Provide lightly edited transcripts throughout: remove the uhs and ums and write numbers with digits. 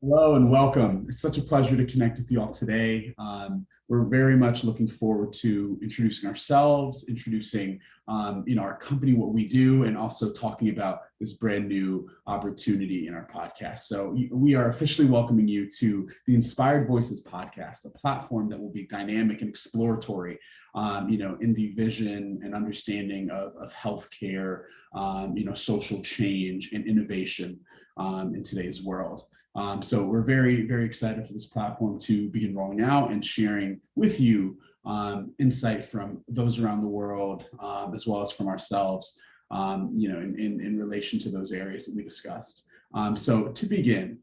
Hello and welcome. It's such a pleasure to connect with you all today. We're very much looking forward to introducing ourselves, introducing our company, what we do, and also talking about this brand new opportunity in our podcast. So we are officially welcoming you to the Inspired Voices podcast, a platform that will be dynamic and exploratory, in the vision and understanding of healthcare, social change and innovation in today's world. So we're very, very excited for this platform to begin rolling out and sharing with you insight from those around the world, as well as from ourselves, in relation to those areas that we discussed. So to begin,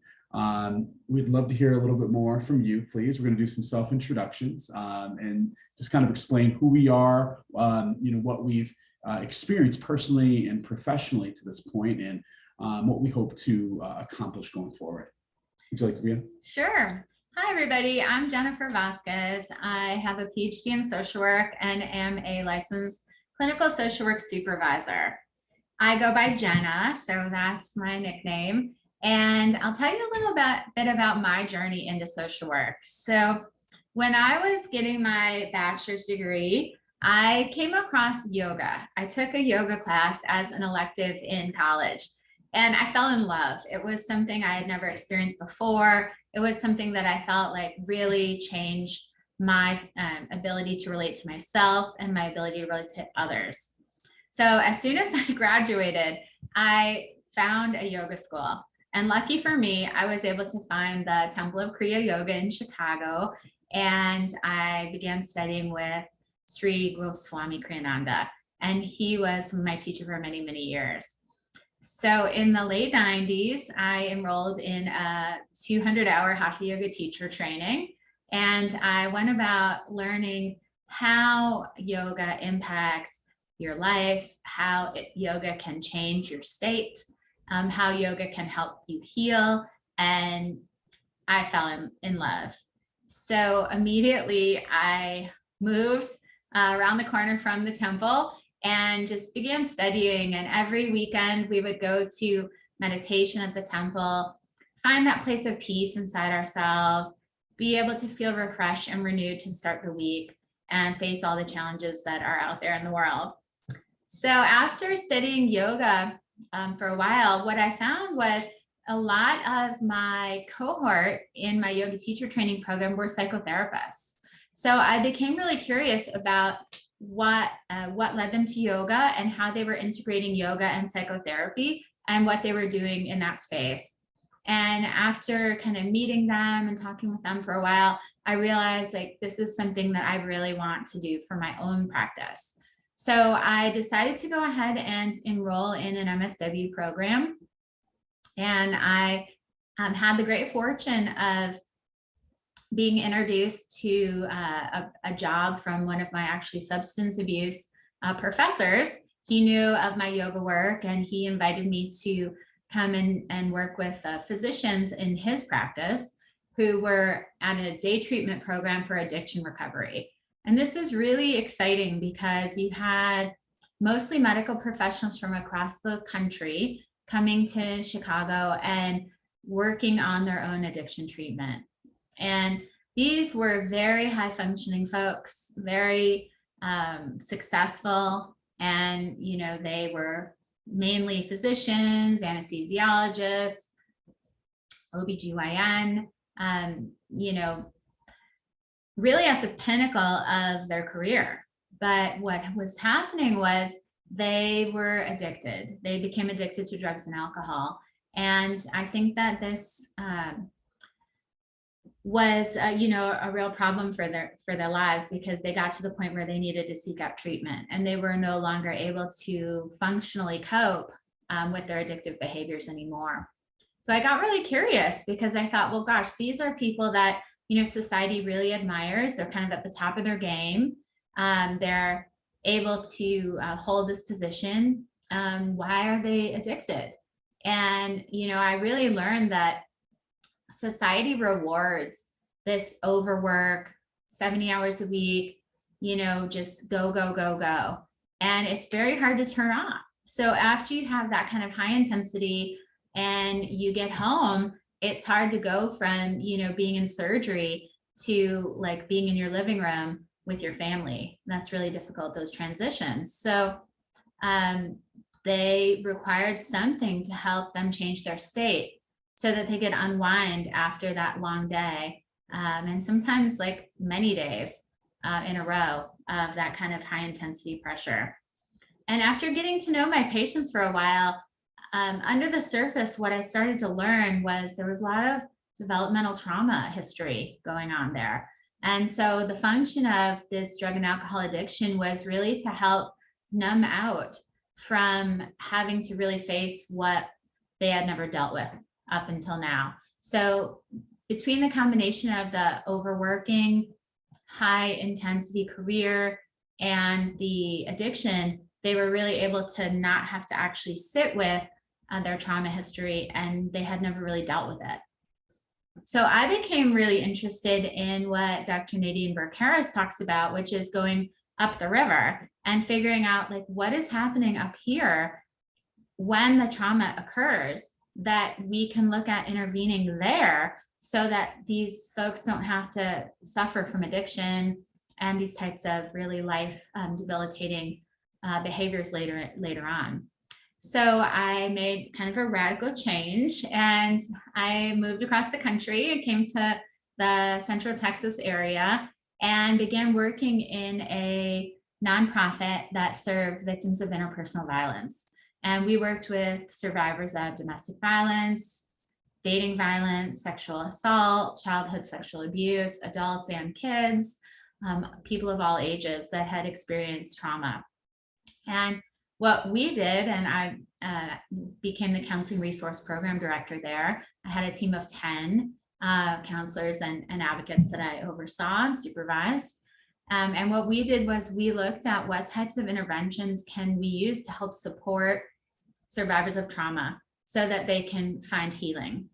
we'd love to hear a little bit more from you, please. We're going to do some self-introductions and just kind of explain who we are, what we've experienced personally and professionally to this point, and what we hope to accomplish going forward. Would you like to begin? Sure. Hi, everybody. I'm Jennifer Vasquez. I have a PhD in social work and am a licensed clinical social work supervisor. I go by Jenna, so that's my nickname. And I'll tell you a little bit about my journey into social work. So when I was getting my bachelor's degree, I came across yoga. I took a yoga class as an elective in college. And I fell in love. It was something I had never experienced before. It was something that I felt like really changed my ability to relate to myself and my ability to relate to others. So as soon as I graduated, I found a yoga school. And lucky for me, I was able to find the Temple of Kriya Yoga in Chicago. And I began studying with Sri Goswami Kriyananda. And he was my teacher for many, many years. So in the late 90s, I enrolled in a 200-hour Hatha Yoga teacher training, and I went about learning how yoga impacts your life, how yoga can change your state, how yoga can help you heal, and I fell in love. So immediately I moved around the corner from the temple and just began studying. And every weekend we would go to meditation at the temple, find that place of peace inside ourselves, be able to feel refreshed and renewed to start the week and face all the challenges that are out there in the world. So after studying yoga for a while, what I found was a lot of my cohort in my yoga teacher training program were psychotherapists. So I became really curious about what led them to yoga and how they were integrating yoga and psychotherapy and what they were doing in that space. And after kind of meeting them and talking with them for a while, I realized like this is something that I really want to do for my own practice. So I decided to go ahead and enroll in an MSW program. And I had the great fortune of being introduced to a job from one of my actually substance abuse professors. He knew of my yoga work and he invited me to come in and work with physicians in his practice who were at a day treatment program for addiction recovery. And this was really exciting because you had mostly medical professionals from across the country coming to Chicago and working on their own addiction treatment. And these were very high functioning folks, very successful. And, they were mainly physicians, anesthesiologists, OBGYN, really at the pinnacle of their career. But what was happening was they were addicted. They became addicted to drugs and alcohol. And I think that this was a real problem for their lives, because they got to the point where they needed to seek out treatment and they were no longer able to functionally cope with their addictive behaviors anymore. So I got really curious because I thought, well, gosh, these are people that society really admires. They're kind of at the top of their game. They're able to hold this position. Why are they addicted? And I really learned that society rewards this overwork, 70 hours a week, just go, go, go, go. And it's very hard to turn off. So after you have that kind of high intensity and you get home, it's hard to go from, being in surgery to like being in your living room with your family. That's really difficult, those transitions. So they required something to help them change their state so that they could unwind after that long day. And sometimes like many days in a row of that kind of high intensity pressure. And after getting to know my patients for a while, under the surface, what I started to learn was there was a lot of developmental trauma history going on there. And so the function of this drug and alcohol addiction was really to help numb out from having to really face what they had never dealt with up until now. So between the combination of the overworking, high intensity career and the addiction, they were really able to not have to actually sit with their trauma history, and they had never really dealt with it. So I became really interested in what Dr. Nadine Burke-Harris talks about, which is going up the river and figuring out like what is happening up here when the trauma occurs, that we can look at intervening there so that these folks don't have to suffer from addiction and these types of really life debilitating behaviors later on. So I made kind of a radical change and I moved across the country and came to the Central Texas area and began working in a nonprofit that served victims of interpersonal violence. And we worked with survivors of domestic violence, dating violence, sexual assault, childhood sexual abuse, adults and kids, people of all ages that had experienced trauma. And what we did, and I became the counseling resource program director there. I had a team of 10 counselors and advocates that I oversaw and supervised. And what we did was we looked at what types of interventions can we use to help support survivors of trauma so that they can find healing.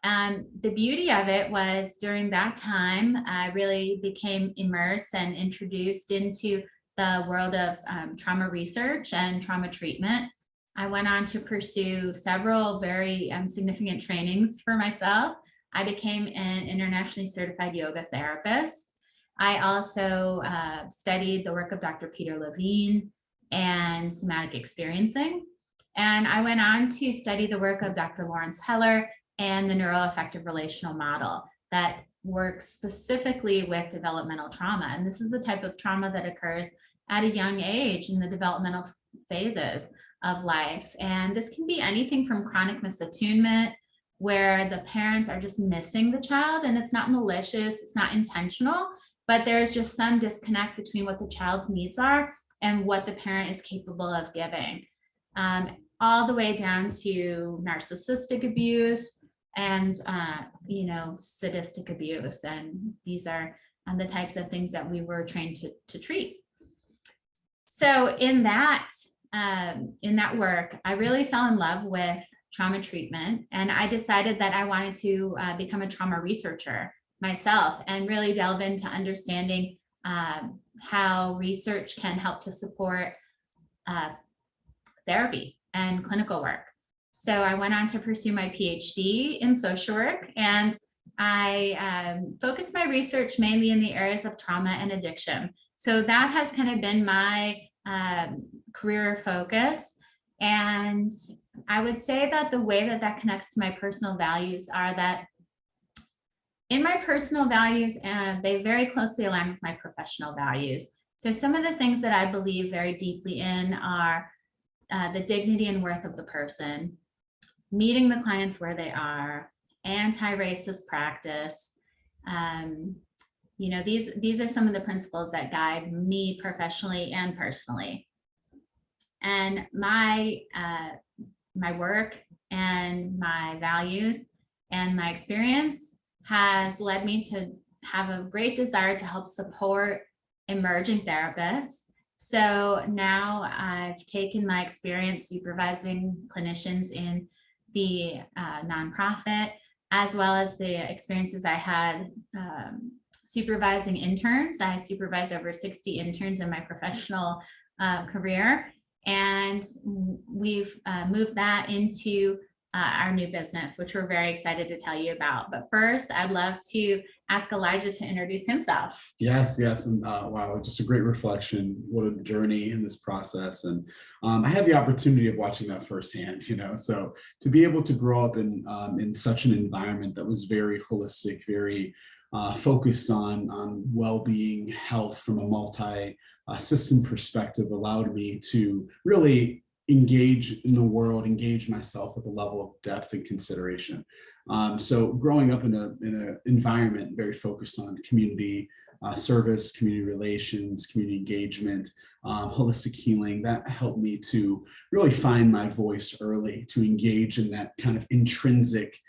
The beauty of it was during that time, I really became immersed and introduced into the world of trauma research and trauma treatment. I went on to pursue several very significant trainings for myself. I became an internationally certified yoga therapist. I also studied the work of Dr. Peter Levine and somatic experiencing. And I went on to study the work of Dr. Lawrence Heller and the neuroaffective relational model that works specifically with developmental trauma. And this is the type of trauma that occurs at a young age in the developmental phases of life. And this can be anything from chronic misattunement, where the parents are just missing the child and it's not malicious, it's not intentional, but there's just some disconnect between what the child's needs are and what the parent is capable of giving. All the way down to narcissistic abuse and sadistic abuse. And these are the types of things that we were trained to treat. So in that work, I really fell in love with trauma treatment, and I decided that I wanted to become a trauma researcher myself and really delve into understanding how research can help to support therapy and clinical work. So I went on to pursue my PhD in social work, and I focused my research mainly in the areas of trauma and addiction. So that has kind of been my career focus. And I would say that the way that that connects to my personal values are that in my personal values, they very closely align with my professional values. So some of the things that I believe very deeply in are the dignity and worth of the person, meeting the clients where they are, anti-racist practice. These are some of the principles that guide me professionally and personally. And my work and my values and my experience has led me to have a great desire to help support emerging therapists. So now I've taken my experience supervising clinicians in the nonprofit, as well as the experiences I had supervising interns. I supervised over 60 interns in my professional career. And we've moved that into our new business, which we're very excited to tell you about. But first, I'd love to ask Elijah to introduce himself. Yes, yes, and wow, just a great reflection. What a journey in this process, and I had the opportunity of watching that firsthand. So to be able to grow up in such an environment that was very holistic, very focused on well-being, health from a multi-system perspective, allowed me to really engage in the world, engage myself with a level of depth and consideration. So growing up in an environment very focused on community service, community relations, community engagement, holistic healing, that helped me to really find my voice early, to engage in that kind of intrinsic,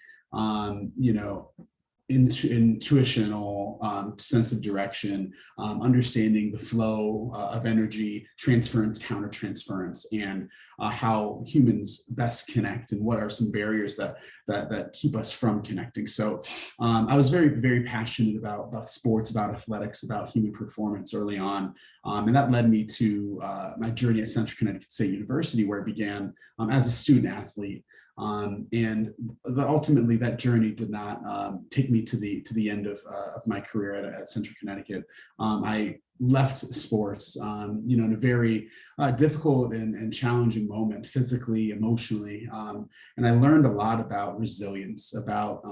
intuitional sense of direction, understanding the flow of energy, transference, countertransference, and how humans best connect, and what are some barriers that keep us from connecting. So I was very, very passionate about sports, about athletics, about human performance early on. And that led me to my journey at Central Connecticut State University, where it began as a student athlete. Ultimately, that journey did not take me to the end of my career at Central Connecticut. I left sports, in a very difficult and challenging moment, physically, emotionally, and I learned a lot about resilience, about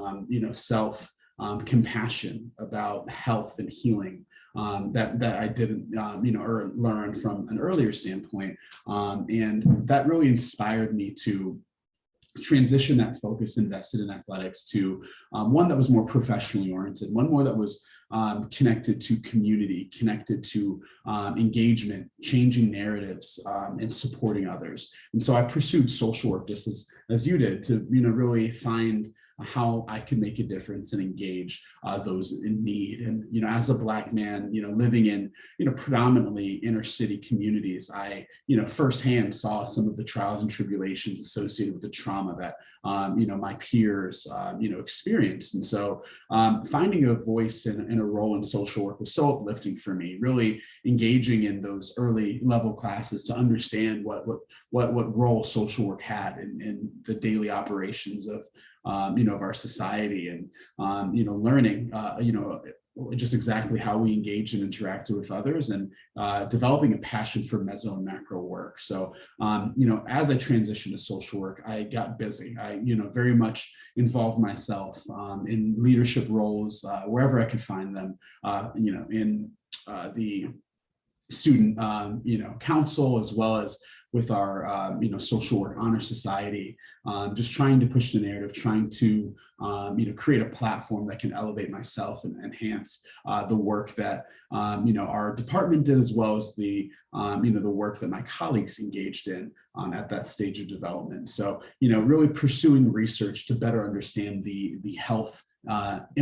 self compassion, about health and healing. That I didn't, learn from an earlier standpoint, and that really inspired me to transition that focus invested in athletics to one that was more professionally oriented, one more that was connected to community, connected to engagement, changing narratives, and supporting others. And so I pursued social work just as you did, to really find how I could make a difference and engage those in need. And as a Black man, living in predominantly inner city communities, I firsthand saw some of the trials and tribulations associated with the trauma that my peers experienced. And so finding a voice and a role in social work was so uplifting for me. Really engaging in those early level classes to understand what role social work had in the daily operations of our society, and learning just exactly how we engage and interacted with others, and developing a passion for meso and macro work. So as I transitioned to social work, I got busy. I very much involved myself in leadership roles wherever I could find them, in the student council, as well as with our social work honor society, just trying to push the narrative, trying to create a platform that can elevate myself and enhance the work that our department did, as well as the the work that my colleagues engaged in at that stage of development. So really pursuing research to better understand the health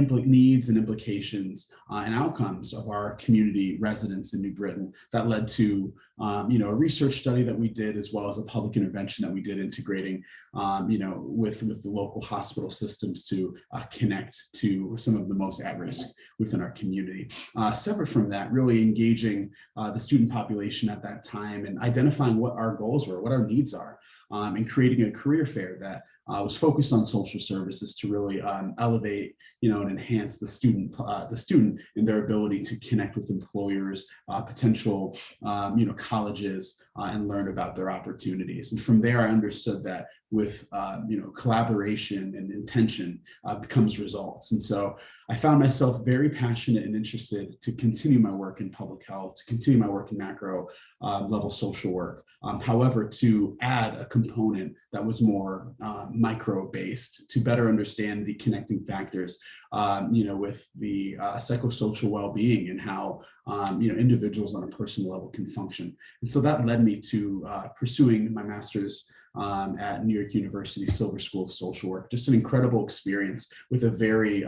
needs and implications and outcomes of our community residents in New Britain. That led to a research study that we did, as well as a public intervention that we did, integrating with the local hospital systems to connect to some of the most at risk within our community. Separate from that, really engaging the student population at that time and identifying what our goals were, what our needs are, and creating a career fair that was focused on social services to really elevate, and enhance the student in their ability to connect with employers, potential, colleges, and learn about their opportunities. And from there, I understood that with collaboration and intention becomes results. And so I found myself very passionate and interested to continue my work in public health, to continue my work in macro level social work. However, to add a component that was more micro based, to better understand the connecting factors, with the psychosocial well-being, and how individuals on a personal level can function. And so that led me to pursuing my master's at New York University Silver School of Social Work. Just an incredible experience with a very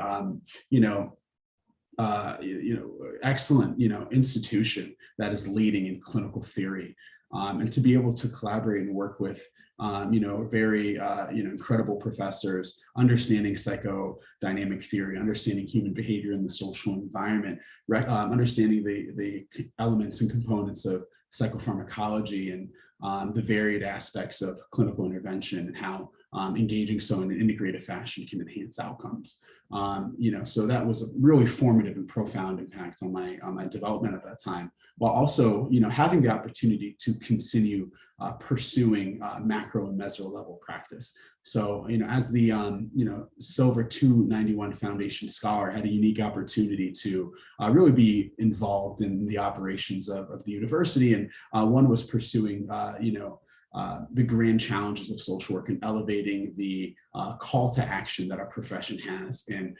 excellent institution that is leading in clinical theory, and to be able to collaborate and work with very incredible professors, understanding psychodynamic theory, understanding human behavior in the social environment, understanding the elements and components of psychopharmacology, and the varied aspects of clinical intervention, and how engaging so in an integrated fashion can enhance outcomes. So that was a really formative and profound impact on my development at that time, while also, having the opportunity to continue pursuing macro and meso level practice. So, as the, Silver 291 Foundation Scholar, I had a unique opportunity to really be involved in the operations of the university. And one was pursuing, the grand challenges of social work and elevating the call to action that our profession has, and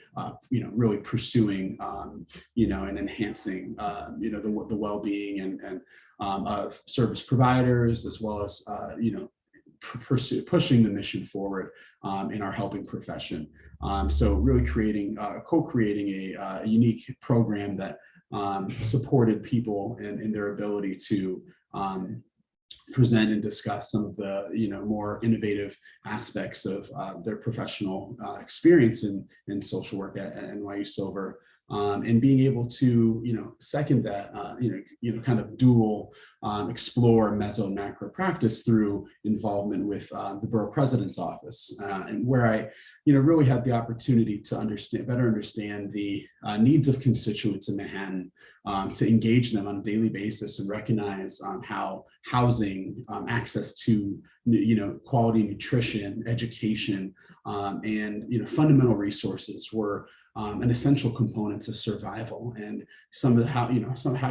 really pursuing and enhancing the well-being and of service providers, as well as pushing the mission forward in our helping profession. So really co-creating a unique program that supported people in their ability to present and discuss some of the more innovative aspects of their professional experience in social work at NYU Silver. And being able to, second that, kind of dual explore meso and macro practice through involvement with the borough president's office, and where I, really had the opportunity to better understand the needs of constituents in Manhattan, to engage them on a daily basis and recognize how housing, access to, quality nutrition, education, and, fundamental resources were an essential component to survival, and some of how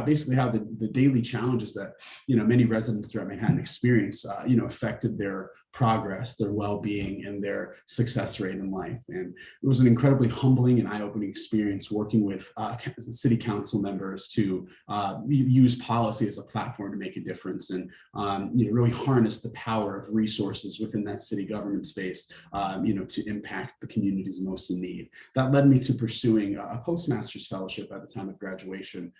basically how the daily challenges that many residents throughout Manhattan experience affected their progress, their well-being, and their success rate in life. And it was an incredibly humbling and eye-opening experience working with city council members to use policy as a platform to make a difference, and really harness the power of resources within that city government space, to impact the communities most in need. That led me to pursuing a postmaster's fellowship at the time of graduation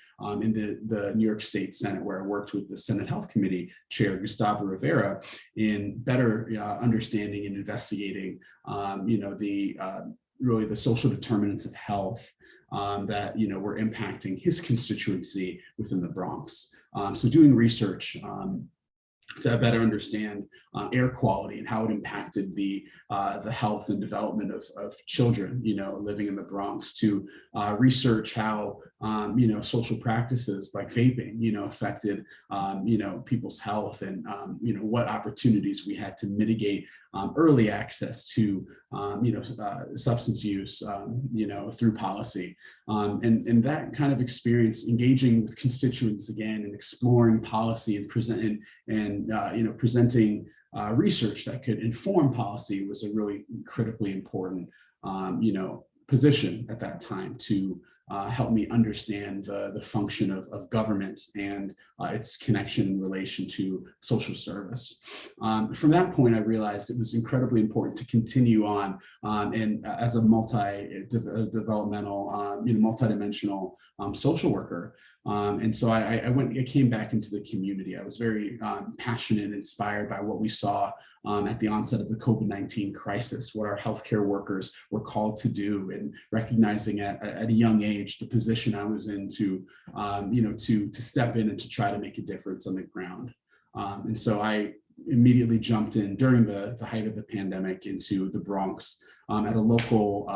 in the New York State Senate, where I worked with the Senate Health Committee Chair Gustavo Rivera in better understanding and investigating, really the social determinants of health that were impacting his constituency within the Bronx. So doing research to better understand air quality and how it impacted the health and development of children, living in the Bronx, to research how social practices like vaping, affected people's health, and what opportunities we had to mitigate early access to substance use, through policy, and that kind of experience, engaging with constituents again and exploring policy and presenting research that could inform policy, was a really critically important position at that time to help me understand the function of government and its connection in relation to social service. From that point, I realized it was incredibly important to continue on and as a multidimensional social worker. And so I came back into the community. I was very passionate and inspired by what we saw at the onset of the COVID-19 crisis, what our healthcare workers were called to do, and recognizing at a young age the position I was in to step in and to try to make a difference on the ground. And so I immediately jumped in during the height of the pandemic into the Bronx at a local,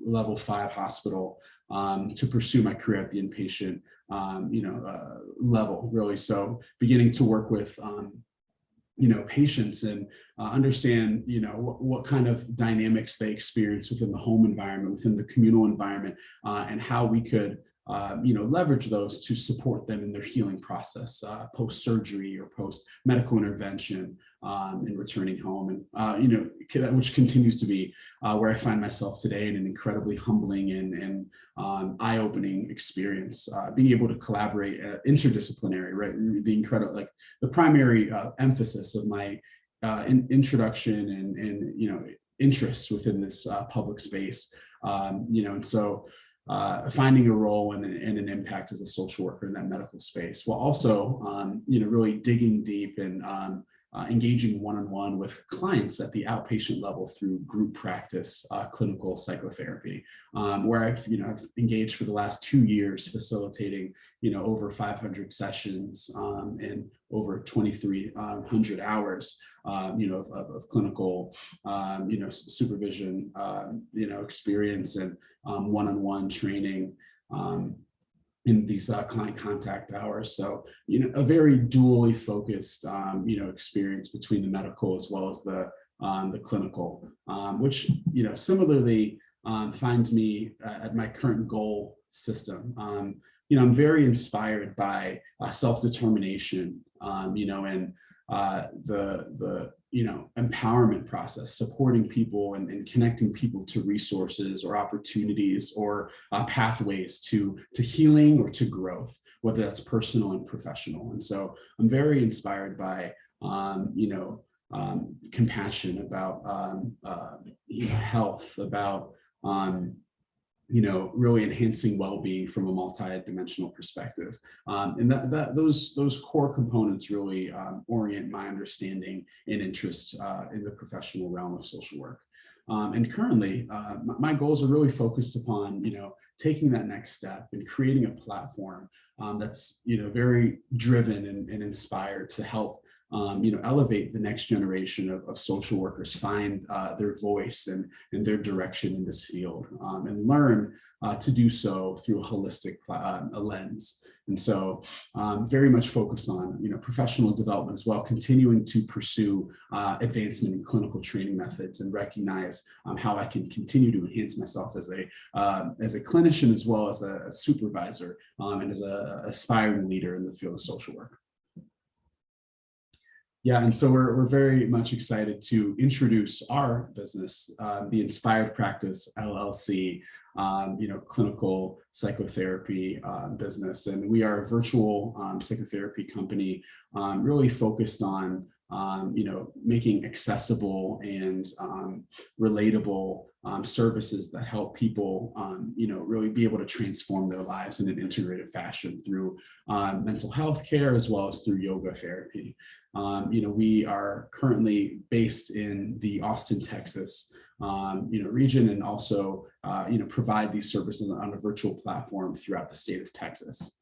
level 5 hospital to pursue my career at the inpatient, level, really. So beginning to work with, patients and understand, what kind of dynamics they experience within the home environment, within the communal environment, and how we could leverage those to support them in their healing process, post-surgery or post-medical intervention, in returning home, and which continues to be where I find myself today, in an incredibly humbling and eye-opening experience, being able to collaborate interdisciplinary, right? The primary emphasis of my introduction and interests within this public space, and so finding a role and an impact as a social worker in that medical space, while also, really digging deep and engaging one-on-one with clients at the outpatient level through group practice clinical psychotherapy, where I've engaged for the last 2 years facilitating over 500 sessions and over 2,300 hours of clinical supervision experience and one-on-one training in these client contact hours. So, a very dually focused, experience between the medical as well as the clinical, which, similarly finds me at my current goal system. I'm very inspired by self-determination, and the empowerment process, supporting people and connecting people to resources or opportunities or pathways to healing or to growth, whether that's personal and professional. And so I'm very inspired by compassion, about health, about really enhancing well-being from a multi-dimensional perspective. And those core components really orient my understanding and interest in the professional realm of social work. And currently, my goals are really focused upon, taking that next step and creating a platform that's, very driven and inspired to help elevate the next generation of social workers, find their voice and their direction in this field, and learn to do so through a holistic lens. And so very much focused on professional development as well, continuing to pursue advancement in clinical training methods and recognize how I can continue to enhance myself as a clinician as well as a supervisor and as an aspiring leader in the field of social work. Yeah, and so we're very much excited to introduce our business, the Inspired Practice LLC, clinical psychotherapy business. And we are a virtual psychotherapy company really focused on making accessible and relatable services that help people, really be able to transform their lives in an integrated fashion through mental health care as well as through yoga therapy. We are currently based in the Austin, Texas, region, and also, provide these services on a virtual platform throughout the state of Texas.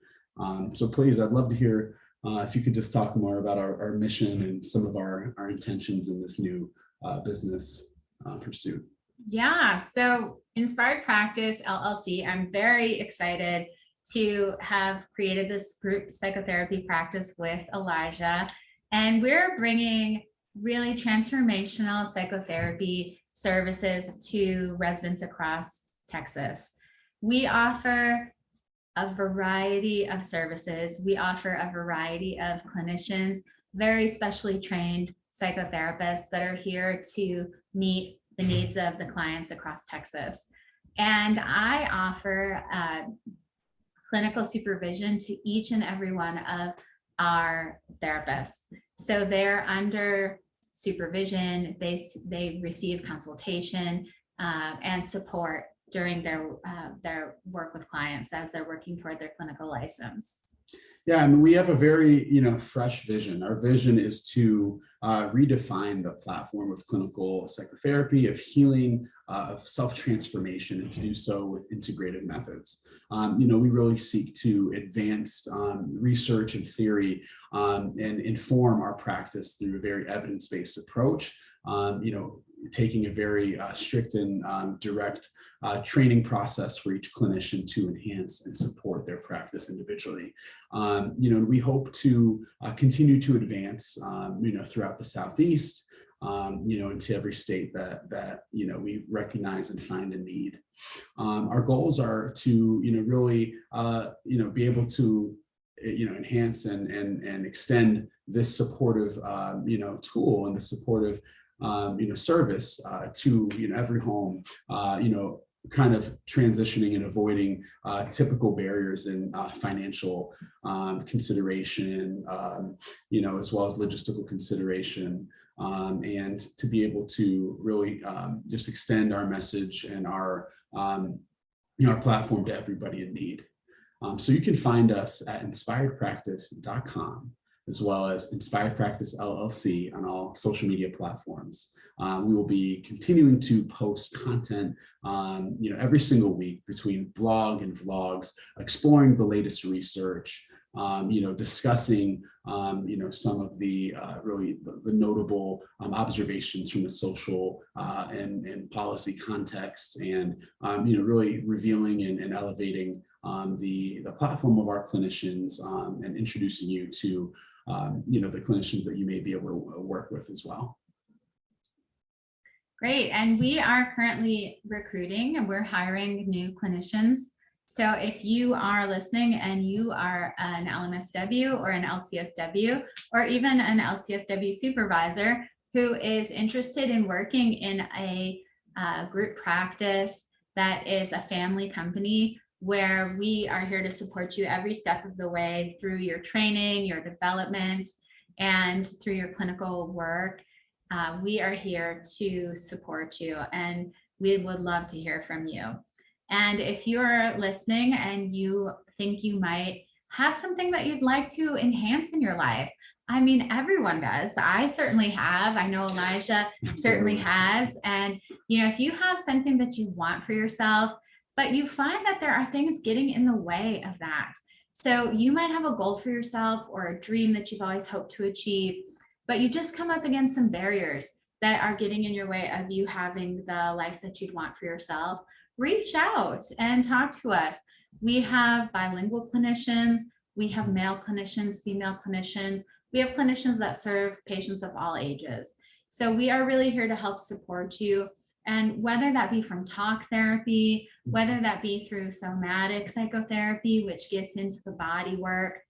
So please, I'd love to hear if you could just talk more about our mission and some of our intentions in this new business pursuit. Yeah, so Inspired Practice LLC, I'm very excited to have created this group psychotherapy practice with Elijah. And we're bringing really transformational psychotherapy services to residents across Texas. We offer a variety of services. We offer a variety of clinicians, very specially trained psychotherapists that are here to meet the needs of the clients across Texas. And I offer clinical supervision to each and every one of our therapists. So they're under supervision, they receive consultation and support during their work with clients as they're working toward their clinical license. Yeah, and we have a very, fresh vision. Our vision is to redefine the platform of clinical psychotherapy, of healing, of self-transformation, and to do so with integrated methods. We really seek to advance research and theory and inform our practice through a very evidence-based approach. Taking a very strict and direct training process for each clinician to enhance and support their practice individually. We hope to continue to advance, throughout the Southeast, into every state that we recognize and find a need. Our goals are to, really, be able to, enhance and extend this supportive, tool and the supportive service to every home, kind of transitioning and avoiding typical barriers in financial consideration, as well as logistical consideration, and to be able to really just extend our message and our platform to everybody in need. So you can find us at inspiredpractice.com. as well as Inspired Practice LLC on all social media platforms. We will be continuing to post content, every single week between blog and vlogs, exploring the latest research, discussing, some of the really the notable observations from the social and policy context, and, really revealing and elevating the platform of our clinicians, and introducing you to, the clinicians that you may be able to work with as well. Great. And we are currently recruiting and we're hiring new clinicians. So if you are listening and you are an LMSW or an LCSW, or even an LCSW supervisor who is interested in working in a group practice that is a family company, where we are here to support you every step of the way through your training, your development, and through your clinical work, we are here to support you, and we would love to hear from you. And if you're listening and you think you might have something that you'd like to enhance in your life, I mean, everyone does. I certainly have. I know Elijah certainly has. And, if you have something that you want for yourself, but you find that there are things getting in the way of that. So you might have a goal for yourself or a dream that you've always hoped to achieve, but you just come up against some barriers that are getting in your way of you having the life that you'd want for yourself. Reach out and talk to us. We have bilingual clinicians, we have male clinicians, female clinicians, we have clinicians that serve patients of all ages. So we are really here to help support you. And whether that be from talk therapy, whether that be through somatic psychotherapy, which gets into the body work,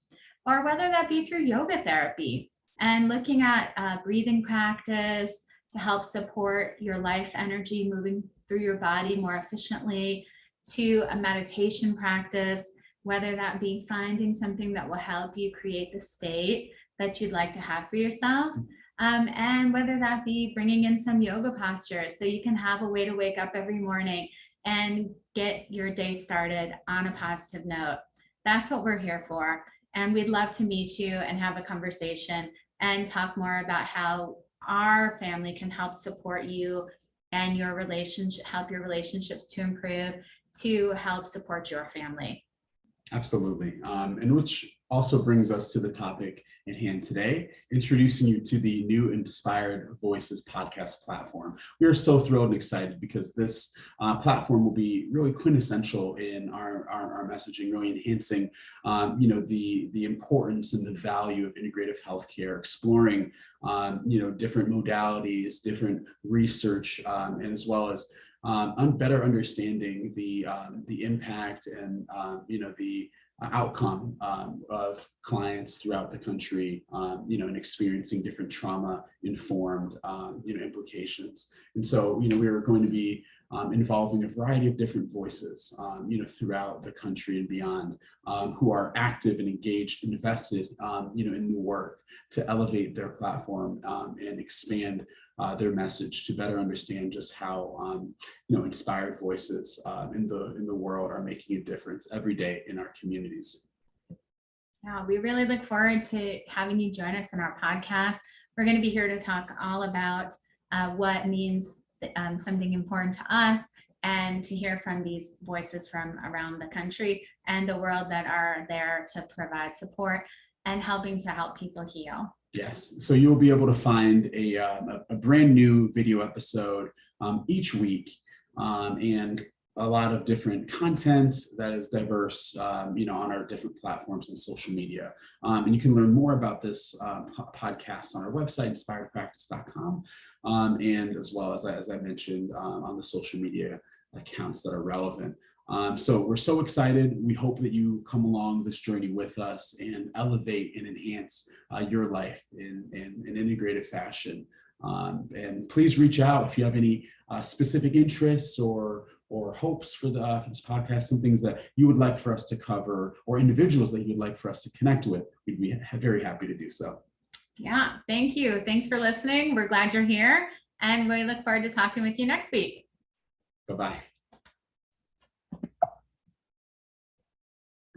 or whether that be through yoga therapy and looking at breathing practice to help support your life energy moving through your body more efficiently, to a meditation practice, whether that be finding something that will help you create the state that you'd like to have for yourself. And whether that be bringing in some yoga postures so you can have a way to wake up every morning and get your day started on a positive note. That's what we're here for. And we'd love to meet you and have a conversation and talk more about how our family can help support you and your relationship, help your relationships to improve, to help support your family. Absolutely. And which also brings us to the topic at hand today, introducing you to the new Inspired Voices podcast platform. We are so thrilled and excited because this platform will be really quintessential in our messaging, really enhancing, the importance and the value of integrative healthcare, exploring, different modalities, different research, and as well as better understanding the impact and the outcome of clients throughout the country, and experiencing different trauma-informed, implications. And so, we are going to be involving a variety of different voices, throughout the country and beyond, who are active and engaged, invested, in the work to elevate their platform and expand their message to better understand just how, inspired voices in the world are making a difference every day in our communities. Yeah, we really look forward to having you join us in our podcast. We're going to be here to talk all about what means something important to us, and to hear from these voices from around the country and the world that are there to provide support and helping to help people heal. Yes, so you will be able to find a brand new video episode each week, and a lot of different content that is diverse, on our different platforms and social media. And you can learn more about this podcast on our website, inspiredpractice.com, and as well as I mentioned, on the social media accounts that are relevant. So we're so excited. We hope that you come along this journey with us and elevate and enhance your life in an integrated fashion. And please reach out if you have any specific interests or hopes for this podcast, some things that you would like for us to cover, or individuals that you'd like for us to connect with. We'd be very happy to do so. Yeah, thank you. Thanks for listening. We're glad you're here, and we look forward to talking with you next week. Bye-bye.